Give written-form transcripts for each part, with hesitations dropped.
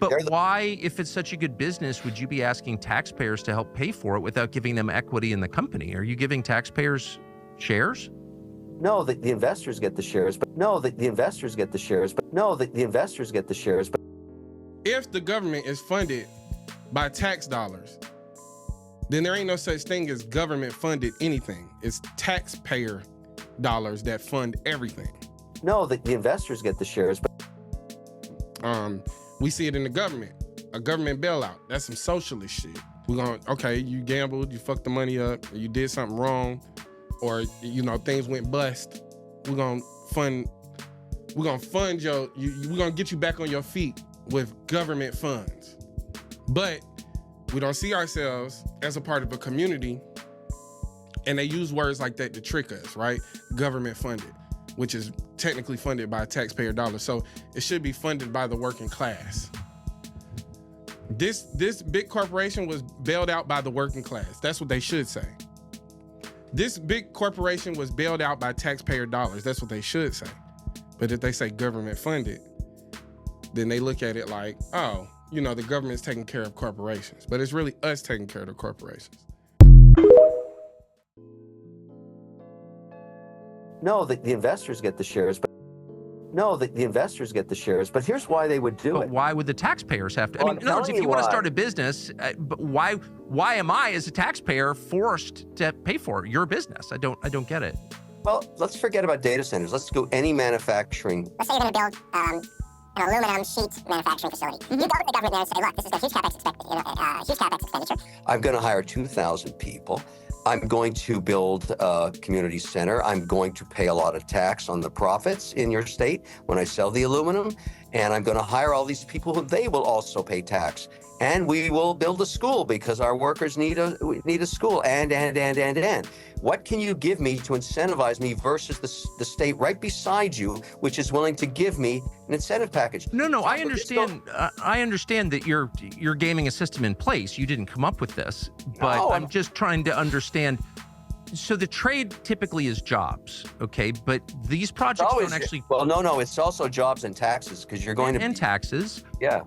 But why, if it's such a good business, would you be asking taxpayers to help pay for it without giving them equity in the company? Are you giving taxpayers shares? No, the investors get the shares, but no, the investors get the shares, but no, the investors get the shares. But if the government is funded by tax dollars, then there ain't no such thing as government funded anything. It's taxpayer dollars that fund everything. No, the investors get the shares, but we see it in the government. A government bailout. That's some socialist shit. We're going, okay, you gambled, you fucked the money up, or you did something wrong, or things went bust. We're gonna fund your, we're gonna get you back on your feet with government funds. But we don't see ourselves as a part of a community, and they use words like that to trick us, right? Government funded, which is technically funded by taxpayer dollars. So it should be funded by the working class. This big corporation was bailed out by the working class. That's what they should say. This big corporation was bailed out by taxpayer dollars. That's what they should say. But if they say government funded, then they look at it like, oh, the government's taking care of corporations, but it's really us taking care of the corporations. no, the investors get the shares, but no, the investors get the shares. But here's why they would do it. Why would the taxpayers have to? Well, I mean, in other words, if you want to start a business, but why am I as a taxpayer forced to pay for your business? I don't get it. Well, let's forget about data centers. Let's go any manufacturing. Let's say you're going to build an aluminum sheet manufacturing facility. You go to the government there and say, look, this is a huge CapEx expenditure. I'm going to hire 2,000 people. I'm going to build a community center. I'm going to pay a lot of tax on the profits in your state when I sell the aluminum. And I'm going to hire all these people who they will also pay tax. And we will build a school because our workers need a school, and. What can you give me to incentivize me versus the state right beside you, which is willing to give me an incentive package? No, I understand. I understand that you're gaming a system in place. You didn't come up with this, but No, I'm just trying to understand. So the trade typically is jobs, okay? But these projects don't actually. Well, no, it's also jobs and taxes because you're going to. And taxes. Yeah.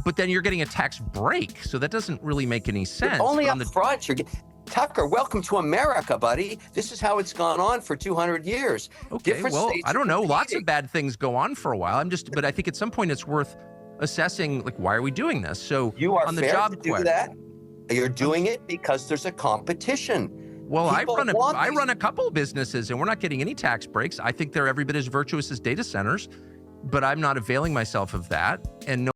But then you're getting a tax break, so that doesn't really make any sense. Only up front, you're getting. Tucker, welcome to America, buddy. This is how it's gone on for 200 years. Okay, well, I don't know. Lots of bad things go on for a while. But I think at some point it's worth assessing, like, why are we doing this? So you are on the fair job to do that. You're doing it because there's a competition. Well, I run a couple businesses, and we're not getting any tax breaks. I think they're every bit as virtuous as data centers, but I'm not availing myself of that. And no